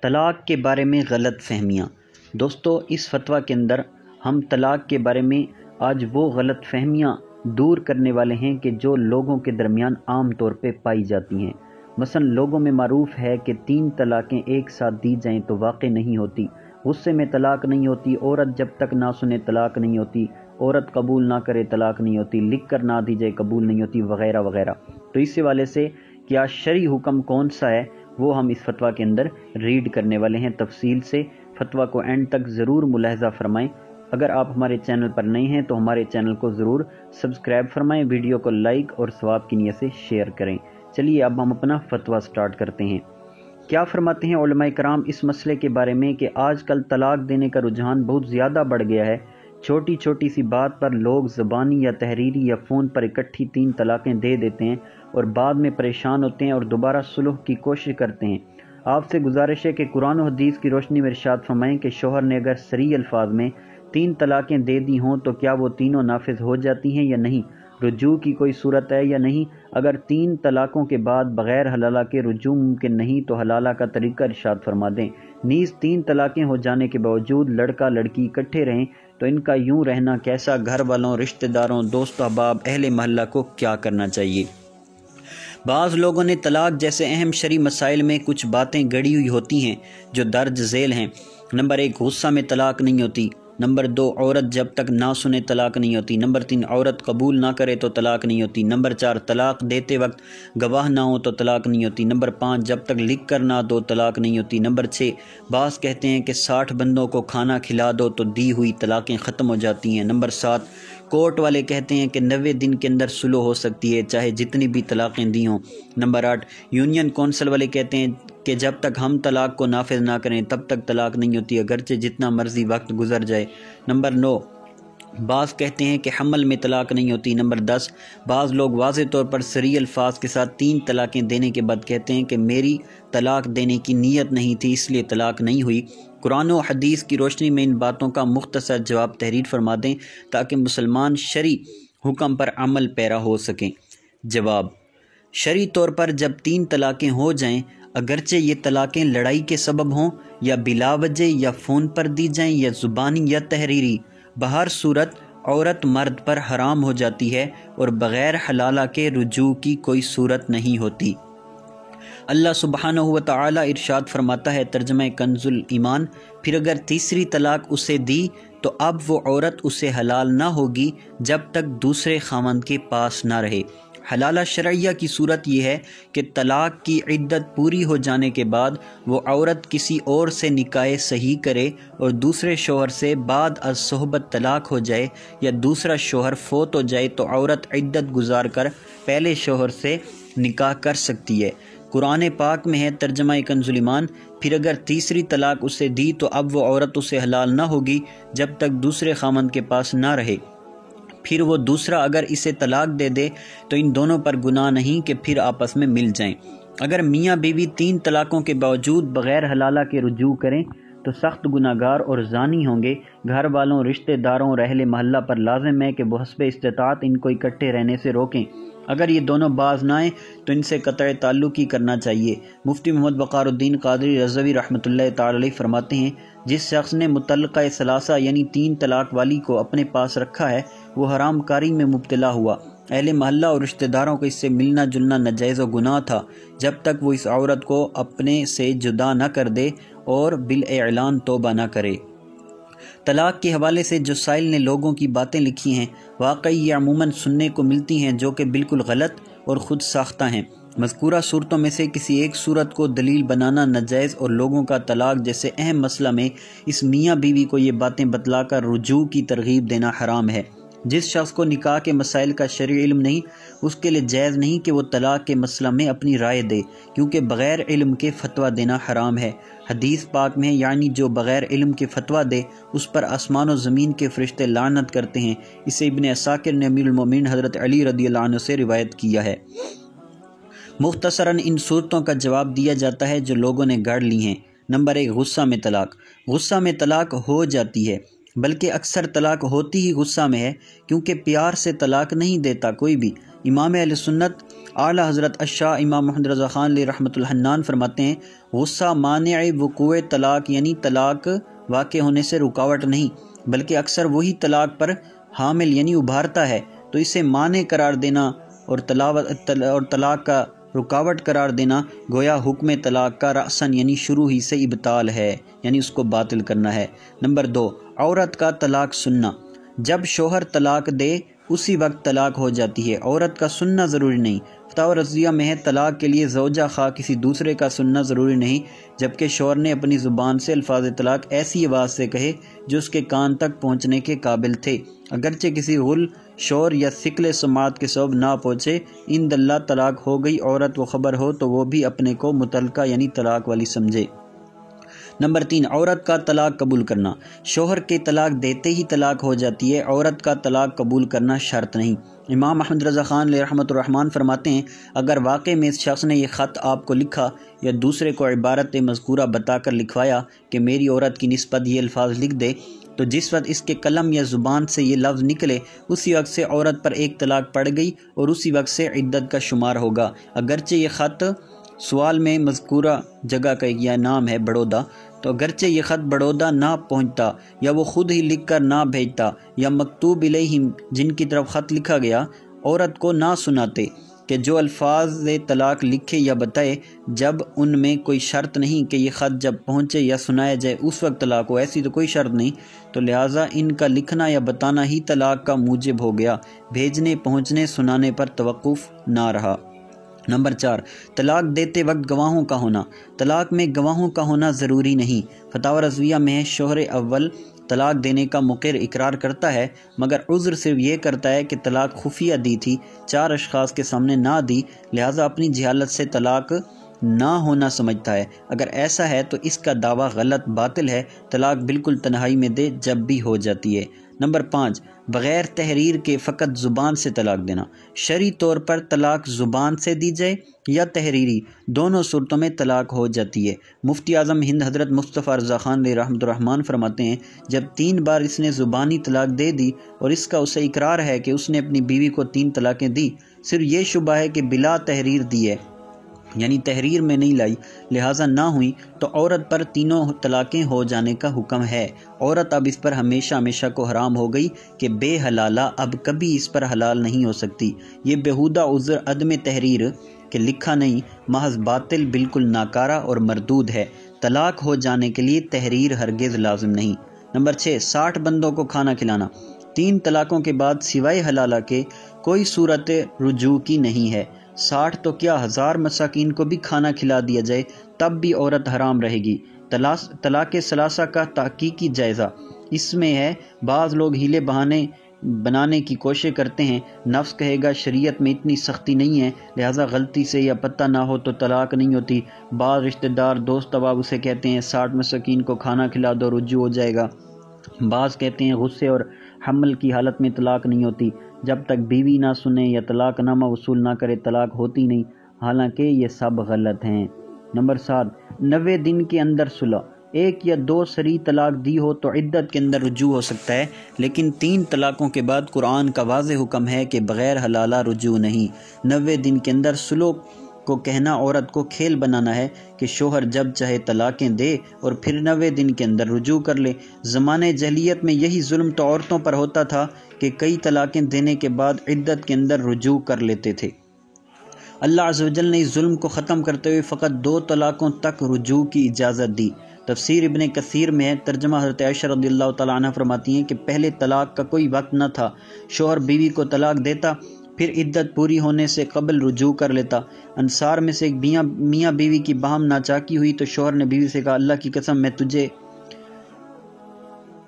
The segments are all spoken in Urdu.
طلاق کے بارے میں غلط فہمیاں۔ دوستو، اس فتویٰ کے اندر ہم طلاق کے بارے میں آج وہ غلط فہمیاں دور کرنے والے ہیں کہ جو لوگوں کے درمیان عام طور پہ پائی جاتی ہیں۔ مثلا لوگوں میں معروف ہے کہ 3 طلاقیں ایک ساتھ دی جائیں تو واقع نہیں ہوتی، غصے میں طلاق نہیں ہوتی، عورت جب تک نہ سنے طلاق نہیں ہوتی، عورت قبول نہ کرے طلاق نہیں ہوتی، لکھ کر نہ دی جائے قبول نہیں ہوتی، وغیرہ وغیرہ۔ تو اس حوالے سے کیا شرعی حکم کون سا ہے وہ ہم اس فتویٰ کے اندر ریڈ کرنے والے ہیں تفصیل سے۔ فتویٰ کو اینڈ تک ضرور ملاحظہ فرمائیں۔ اگر آپ ہمارے چینل پر نئے ہیں تو ہمارے چینل کو ضرور سبسکرائب فرمائیں، ویڈیو کو لائک اور ثواب کی نیت سے شیئر کریں۔ چلیے اب ہم اپنا فتویٰ سٹارٹ کرتے ہیں۔ کیا فرماتے ہیں علماء کرام اس مسئلے کے بارے میں کہ آج کل طلاق دینے کا رجحان بہت زیادہ بڑھ گیا ہے۔ چھوٹی چھوٹی سی بات پر لوگ زبانی یا تحریری یا فون پر اکٹھی 3 طلاقیں دے دیتے ہیں اور بعد میں پریشان ہوتے ہیں اور دوبارہ صلح کی کوشش کرتے ہیں۔ آپ سے گزارش ہے کہ قرآن و حدیث کی روشنی میں ارشاد فرمائیں کہ شوہر نے اگر صریح الفاظ میں 3 طلاقیں دے دی ہوں تو کیا وہ تینوں نافذ ہو جاتی ہیں یا نہیں، رجوع کی کوئی صورت ہے یا نہیں۔ اگر 3 طلاقوں کے بعد بغیر حلالہ کے رجوع ممکن نہیں تو حلالہ کا طریقہ ارشاد فرما دیں۔ نیز 3 طلاقیں ہو جانے کے باوجود لڑکا لڑکی اکٹھے رہیں تو ان کا یوں رہنا کیسا، گھر والوں، رشتہ داروں، دوست احباب، اہل محلہ کو کیا کرنا چاہیے۔ بعض لوگوں نے طلاق جیسے اہم شرعی مسائل میں کچھ باتیں گڑی ہوئی ہوتی ہیں جو درج ذیل ہیں۔ نمبر 1، غصہ میں طلاق نہیں ہوتی۔ نمبر 2، عورت جب تک نہ سنے طلاق نہیں ہوتی۔ نمبر 3، عورت قبول نہ کرے تو طلاق نہیں ہوتی۔ نمبر 4، طلاق دیتے وقت گواہ نہ ہو تو طلاق نہیں ہوتی۔ نمبر 5، جب تک لکھ کر نہ دو طلاق نہیں ہوتی۔ نمبر 6، بعض کہتے ہیں کہ 60 بندوں کو کھانا کھلا دو تو دی ہوئی طلاقیں ختم ہو جاتی ہیں۔ نمبر 7، کورٹ والے کہتے ہیں کہ 90 دن کے اندر صلح ہو سکتی ہے چاہے جتنی بھی طلاقیں دی ہوں۔ نمبر 8، یونین کونسل والے کہتے ہیں کہ جب تک ہم طلاق کو نافذ نہ کریں تب تک طلاق نہیں ہوتی اگرچہ جتنا مرضی وقت گزر جائے۔ نمبر 9، بعض کہتے ہیں کہ حمل میں طلاق نہیں ہوتی۔ نمبر 10، بعض لوگ واضح طور پر صریح الفاظ کے ساتھ 3 طلاقیں دینے کے بعد کہتے ہیں کہ میری طلاق دینے کی نیت نہیں تھی اس لیے طلاق نہیں ہوئی۔ قرآن و حدیث کی روشنی میں ان باتوں کا مختصر جواب تحریر فرما دیں تاکہ مسلمان شرعی حکم پر عمل پیرا ہو سکیں۔ جواب: شرعی طور پر جب 3 طلاقیں ہو جائیں، اگرچہ یہ طلاقیں لڑائی کے سبب ہوں یا بلا وجہ یا فون پر دی جائیں یا زبانی یا تحریری، بہر صورت عورت مرد پر حرام ہو جاتی ہے اور بغیر حلالہ کے رجوع کی کوئی صورت نہیں ہوتی۔ اللہ سبحانہ و تعالی ارشاد فرماتا ہے، ترجمہ کنز الایمان، پھر اگر تیسری طلاق اسے دی تو اب وہ عورت اسے حلال نہ ہوگی جب تک دوسرے خاوند کے پاس نہ رہے۔ حلالہ شرعیہ کی صورت یہ ہے کہ طلاق کی عدت پوری ہو جانے کے بعد وہ عورت کسی اور سے نکاح صحیح کرے اور دوسرے شوہر سے بعد از صحبت طلاق ہو جائے یا دوسرا شوہر فوت ہو جائے تو عورت عدت گزار کر پہلے شوہر سے نکاح کر سکتی ہے۔ قرآن پاک میں ہے، ترجمہ کنز الایمان، پھر اگر تیسری طلاق اسے دی تو اب وہ عورت اسے حلال نہ ہوگی جب تک دوسرے خاوند کے پاس نہ رہے۔ پھر وہ دوسرا اگر اسے طلاق دے دے تو ان دونوں پر گناہ نہیں کہ پھر آپس میں مل جائیں۔ اگر میاں بیوی 3 طلاقوں کے باوجود بغیر حلالہ کے رجوع کریں تو سخت گناہگار اور زانی ہوں گے۔ گھر والوں، رشتہ داروں اور اہل محلہ پر لازم ہے کہ بحسب استطاعت ان کو اکٹھے رہنے سے روکیں۔ اگر یہ دونوں باز نہ آئیں تو ان سے قطع تعلق ہی کرنا چاہیے۔ مفتی محمد بقار الدین قادری رضوی رحمۃ اللہ تعالی علیہ فرماتے ہیں، جس شخص نے مطلقہ ثلاثہ یعنی 3 طلاق والی کو اپنے پاس رکھا ہے وہ حرام کاری میں مبتلا ہوا۔ اہل محلہ اور رشتہ داروں کو اس سے ملنا جلنا ناجائز و گناہ تھا جب تک وہ اس عورت کو اپنے سے جدا نہ کر دے اور بالاعلان توبہ نہ کرے۔ طلاق کے حوالے سے جو سائل نے لوگوں کی باتیں لکھی ہیں واقعی یہ عموماً سننے کو ملتی ہیں جو کہ بالکل غلط اور خود ساختہ ہیں۔ مذکورہ صورتوں میں سے کسی ایک صورت کو دلیل بنانا ناجائز اور لوگوں کا طلاق جیسے اہم مسئلہ میں اس میاں بیوی کو یہ باتیں بتلا کر رجوع کی ترغیب دینا حرام ہے۔ جس شخص کو نکاح کے مسائل کا شرعی علم نہیں اس کے لیے جائز نہیں کہ وہ طلاق کے مسئلہ میں اپنی رائے دے، کیونکہ بغیر علم کے فتویٰ دینا حرام ہے۔ حدیث پاک میں یعنی جو بغیر علم کے فتویٰ دے اس پر آسمان و زمین کے فرشتے لعنت کرتے ہیں، اسے ابن عساکر نے امیر المومنین حضرت علی رضی اللہ عنہ سے روایت کیا ہے۔ مختصراً ان صورتوں کا جواب دیا جاتا ہے جو لوگوں نے گڑھ لی ہیں۔ نمبر 1، غصہ میں طلاق۔ غصہ میں طلاق ہو جاتی ہے، بلکہ اکثر طلاق ہوتی ہی غصہ میں ہے، کیونکہ پیار سے طلاق نہیں دیتا کوئی بھی۔ امام اہل سنت اعلیٰ حضرت الشاہ امام محمد رضا خان علیہ رحمۃ الحنان فرماتے ہیں غصہ مانع وقوع طلاق یعنی طلاق واقع ہونے سے رکاوٹ نہیں بلکہ اکثر وہی طلاق پر حامل یعنی ابھارتا ہے، تو اسے مانع قرار دینا اور طلاق کا رکاوٹ قرار دینا گویا حکم طلاق کا رأساً یعنی شروع ہی سے ابطال ہے، یعنی اس کو باطل کرنا ہے۔ نمبر 2، عورت کا طلاق سننا۔ جب شوہر طلاق دے اسی وقت طلاق ہو جاتی ہے، عورت کا سننا ضروری نہیں۔ فتاوی رضویہ میں ہے طلاق کے لیے زوجہ خواہ کسی دوسرے کا سننا ضروری نہیں، جبکہ شوہر نے اپنی زبان سے الفاظ طلاق ایسی آواز سے کہے جو اس کے کان تک پہنچنے کے قابل تھے، اگرچہ کسی غل، شور یا ثقل سماعت کے سبب نہ پہنچے۔ ان دلہ طلاق ہو گئی، عورت کو خبر ہو تو وہ بھی اپنے کو متعلقہ یعنی طلاق والی سمجھے۔ نمبر 3، عورت کا طلاق قبول کرنا۔ شوہر کے طلاق دیتے ہی طلاق ہو جاتی ہے، عورت کا طلاق قبول کرنا شرط نہیں۔ امام احمد رضا خان علیہ رحمۃ الرحمن فرماتے ہیں اگر واقع میں اس شخص نے یہ خط آپ کو لکھا یا دوسرے کو عبارت مذکورہ بتا کر لکھوایا کہ میری عورت کی نسبت یہ الفاظ لکھ دے، تو جس وقت اس کے قلم یا زبان سے یہ لفظ نکلے اسی وقت سے عورت پر ایک طلاق پڑ گئی اور اسی وقت سے عدت کا شمار ہوگا، اگرچہ یہ خط سوال میں مذکورہ جگہ کا یہ نام ہے بڑودہ، تو اگرچہ یہ خط بڑودہ نہ پہنچتا یا وہ خود ہی لکھ کر نہ بھیجتا یا مکتوب الیہم جن کی طرف خط لکھا گیا عورت کو نہ سناتے کہ جو الفاظ طلاق لکھے یا بتائے، جب ان میں کوئی شرط نہیں کہ یہ خط جب پہنچے یا سنایا جائے اس وقت طلاق ہو، ایسی تو کوئی شرط نہیں، تو لہٰذا ان کا لکھنا یا بتانا ہی طلاق کا موجب ہو گیا، بھیجنے، پہنچنے، سنانے پر توقف نہ رہا۔ نمبر 4، طلاق دیتے وقت گواہوں کا ہونا۔ طلاق میں گواہوں کا ہونا ضروری نہیں۔ فتاوی رضویہ میں ہے شوہر اول طلاق دینے کا مقر اقرار کرتا ہے مگر عذر صرف یہ کرتا ہے کہ طلاق خفیہ دی تھی، 4 اشخاص کے سامنے نہ دی، لہٰذا اپنی جہالت سے طلاق نہ ہونا سمجھتا ہے۔ اگر ایسا ہے تو اس کا دعویٰ غلط، باطل ہے، طلاق بالکل تنہائی میں دے جب بھی ہو جاتی ہے۔ نمبر 5، بغیر تحریر کے فقط زبان سے طلاق دینا۔ شرعی طور پر طلاق زبان سے دی جائے یا تحریری، دونوں صورتوں میں طلاق ہو جاتی ہے۔ مفتی اعظم ہند حضرت مصطفیٰ رضا خان علیہ رحمۃ الرحمن فرماتے ہیں جب 3 بار اس نے زبانی طلاق دے دی اور اس کا اسے اقرار ہے کہ اس نے اپنی بیوی کو 3 طلاقیں دی، صرف یہ شبہ ہے کہ بلا تحریر دی ہے یعنی تحریر میں نہیں لائی، لہٰذا نہ ہوئی، تو عورت پر تینوں طلاقیں ہو جانے کا حکم ہے۔ عورت اب اس پر ہمیشہ ہمیشہ کو حرام ہو گئی کہ بے حلالہ اب کبھی اس پر حلال نہیں ہو سکتی۔ یہ بےہودہ عذر عدم تحریر کہ لکھا نہیں محض باطل، بالکل ناکارہ اور مردود ہے۔ طلاق ہو جانے کے لیے تحریر ہرگز لازم نہیں۔ نمبر 6، 60 بندوں کو کھانا کھلانا۔ 3 طلاقوں کے بعد سوائے حلالہ کے کوئی صورت رجوع کی نہیں ہے۔ 60 تو کیا 1000 مساکین کو بھی کھانا کھلا دیا جائے تب بھی عورت حرام رہے گی۔ طلاق ثلاثہ کا تحقیقی جائزہ۔ اس میں ہے بعض لوگ ہیلے بہانے بنانے کی کوشش کرتے ہیں، نفس کہے گا شریعت میں اتنی سختی نہیں ہے، لہٰذا غلطی سے یا پتہ نہ ہو تو طلاق نہیں ہوتی۔ بعض رشتہ دار دوست احباب اسے کہتے ہیں 60 مساکین کو کھانا کھلا دو رجوع ہو جائے گا۔ بعض کہتے ہیں غصے اور حمل کی حالت میں طلاق نہیں ہوتی، جب تک بیوی نہ سنے یا طلاق نامہ وصول نہ کرے طلاق ہوتی نہیں، حالانکہ یہ سب غلط ہیں۔ نمبر 7، 90 دن کے اندر صلح۔ 1 یا 2 صریح طلاق دی ہو تو عدت کے اندر رجوع ہو سکتا ہے، لیکن 3 طلاقوں کے بعد قرآن کا واضح حکم ہے کہ بغیر حلالہ رجوع نہیں۔ 90 دن کے اندر صلح کو کہنا عورت کو کھیل بنانا ہے کہ شوہر جب چاہے طلاقیں دے اور پھر 90 دن کے اندر رجوع کر لے۔ زمانے جاہلیت میں یہی ظلم تو عورتوں پر ہوتا تھا کہ کئی طلاقیں دینے کے بعد عدت کے اندر رجوع کر لیتے تھے۔ اللہ عز و جل نے اس ظلم کو ختم کرتے ہوئے فقط 2 طلاقوں تک رجوع کی اجازت دی۔ تفسیر ابن کثیر میں ہے، ترجمہ حضرت عائشہ رضی اللہ تعالیٰ عنہ فرماتی ہیں کہ پہلے طلاق کا کوئی وقت نہ تھا، شوہر بیوی کو طلاق دیتا پھر عدت پوری ہونے سے قبل رجوع کر لیتا۔ انصار میں سے ایک میاں بیوی کی باہم ناچاکی ہوئی تو شوہر نے بیوی سے کہا اللہ کی قسم میں تجھے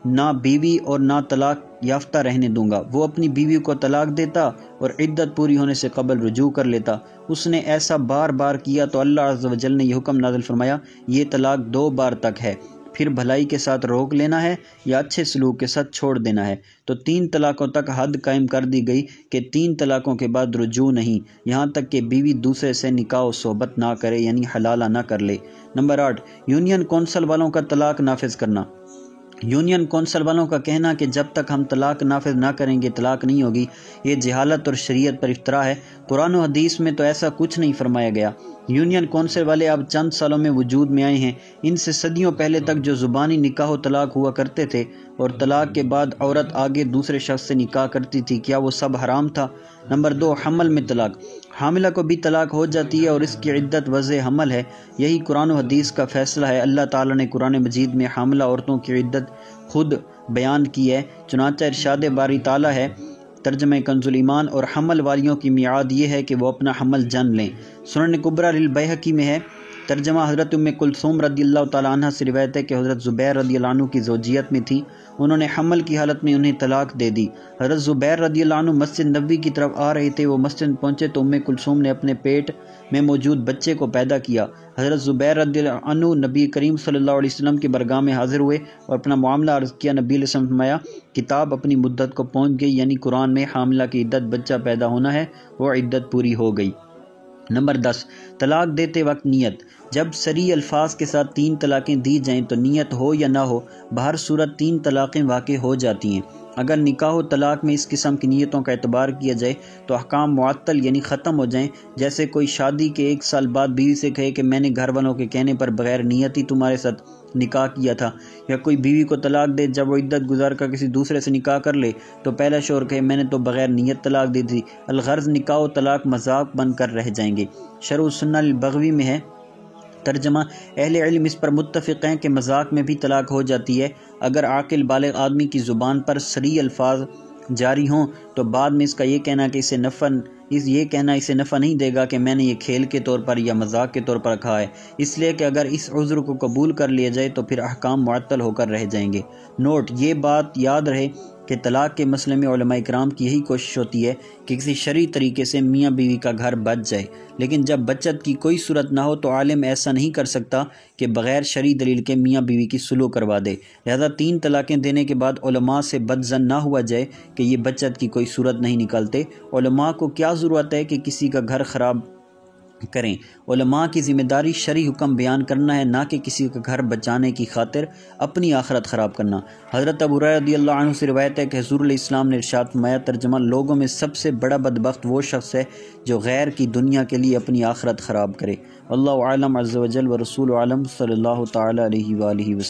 نہ بیوی اور نہ طلاق یافتہ رہنے دوں گا۔ وہ اپنی بیوی کو طلاق دیتا اور عدت پوری ہونے سے قبل رجوع کر لیتا۔ اس نے ایسا بار بار کیا تو اللہ عز و جل نے یہ حکم نازل فرمایا یہ طلاق 2 بار تک ہے، پھر بھلائی کے ساتھ روک لینا ہے یا اچھے سلوک کے ساتھ چھوڑ دینا ہے۔ تو 3 طلاقوں تک حد قائم کر دی گئی کہ 3 طلاقوں کے بعد رجوع نہیں، یہاں تک کہ بیوی دوسرے سے نکاح و صحبت نہ کرے یعنی حلالہ نہ کر لے۔ نمبر 8، یونین کونسل والوں کا طلاق نافذ کرنا۔ یونین کونسل والوں کا کہنا کہ جب تک ہم طلاق نافذ نہ کریں گے طلاق نہیں ہوگی، یہ جہالت اور شریعت پر افتراء ہے۔ قرآن و حدیث میں تو ایسا کچھ نہیں فرمایا گیا۔ یونین کونسل والے اب چند سالوں میں وجود میں آئے ہیں، ان سے صدیوں پہلے تک جو زبانی نکاح و طلاق ہوا کرتے تھے اور طلاق کے بعد عورت آگے دوسرے شخص سے نکاح کرتی تھی، کیا وہ سب حرام تھا؟ نمبر 2، حمل میں طلاق۔ حاملہ کو بھی طلاق ہو جاتی ہے اور اس کی عدت وضع حمل ہے، یہی قرآن و حدیث کا فیصلہ ہے۔ اللہ تعالیٰ نے قرآن مجید میں حاملہ عورتوں کی عدت خود بیان کی ہے، چنانچہ ارشاد باری تعالیٰ ہے، ترجمہ کنز الایمان، اور حمل والیوں کی میعاد یہ ہے کہ وہ اپنا حمل جن لیں۔ سنن کبریٰ للبیہقی میں ہے، ترجمہ حضرت ام کلثوم رضی اللہ تعالیٰ عنہ سے روایت ہے کہ حضرت زبیر رضی اللہ عنہ کی زوجیت میں تھی، انہوں نے حمل کی حالت میں انہیں طلاق دے دی۔ حضرت زبیر رضی اللہ عنہ مسجد نبوی کی طرف آ رہے تھے، وہ مسجد پہنچے تو ام کلثوم نے اپنے پیٹ میں موجود بچے کو پیدا کیا۔ حضرت زبیر رضی اللہ عنہ نبی کریم صلی اللہ علیہ وسلم کی بارگاہ میں حاضر ہوئے اور اپنا معاملہ عرض کیا۔ نبی علیہ السلام نے فرمایا، کتاب اپنی مدت کو پہنچ گئی، یعنی قرآن میں حاملہ کی عدت بچہ پیدا ہونا ہے، وہ عدت پوری ہو گئی۔ نمبر 10، طلاق دیتے وقت نیت۔ جب صریح الفاظ کے ساتھ 3 طلاقیں دی جائیں تو نیت ہو یا نہ ہو، بہر صورت 3 طلاقیں واقع ہو جاتی ہیں۔ اگر نکاح و طلاق میں اس قسم کی نیتوں کا اعتبار کیا جائے تو احکام معطل یعنی ختم ہو جائیں، جیسے کوئی شادی کے 1 سال بعد بیوی سے کہے کہ میں نے گھر والوں کے کہنے پر بغیر نیت ہی تمہارے ساتھ نکاح کیا تھا، یا کوئی بیوی کو طلاق دے جب وہ عدت گزار کر کسی دوسرے سے نکاح کر لے تو پہلا شوہر کہے میں نے تو بغیر نیت طلاق دی تھی، الغرض نکاح و طلاق مذاق بن کر رہ جائیں گے۔ شرح السنہ للبغوی میں ہے، ترجمہ اہل علم اس پر متفق ہیں کہ مذاق میں بھی طلاق ہو جاتی ہے، اگر عاقل بالغ آدمی کی زبان پر صریح الفاظ جاری ہوں تو بعد میں اس کا یہ کہنا اسے نفع نہیں دے گا کہ میں نے یہ کھیل کے طور پر یا مذاق کے طور پر کہا ہے، اس لیے کہ اگر اس عذر کو قبول کر لیا جائے تو پھر احکام معطل ہو کر رہ جائیں گے۔ نوٹ، یہ بات یاد رہے کہ طلاق کے مسئلے میں علماء کرام کی یہی کوشش ہوتی ہے کہ کسی شرعی طریقے سے میاں بیوی کا گھر بچ جائے، لیکن جب بچت کی کوئی صورت نہ ہو تو عالم ایسا نہیں کر سکتا کہ بغیر شرعی دلیل کے میاں بیوی کی سلو کروا دے۔ لہذا 3 طلاقیں دینے کے بعد علماء سے بدظن نہ ہوا جائے کہ یہ بچت کی کوئی صورت نہیں نکالتے۔ علماء کو کیا ضرورت ہے کہ کسی کا گھر خراب کریں؟ علماء کی ذمہ داری شرعی حکم بیان کرنا ہے، نہ کہ کسی کا گھر بچانے کی خاطر اپنی آخرت خراب کرنا۔ حضرت ابو ہریرہ رضی اللہ عنہ سے روایت ہے کہ حضور علیہ السلام نے ارشاد فرمایا، ترجمہ لوگوں میں سب سے بڑا بدبخت وہ شخص ہے جو غیر کی دنیا کے لیے اپنی آخرت خراب کرے۔ اللہ اعلم عز وجل ورسول عالم صلی اللہ تعالی علیہ وآلہ وسلم۔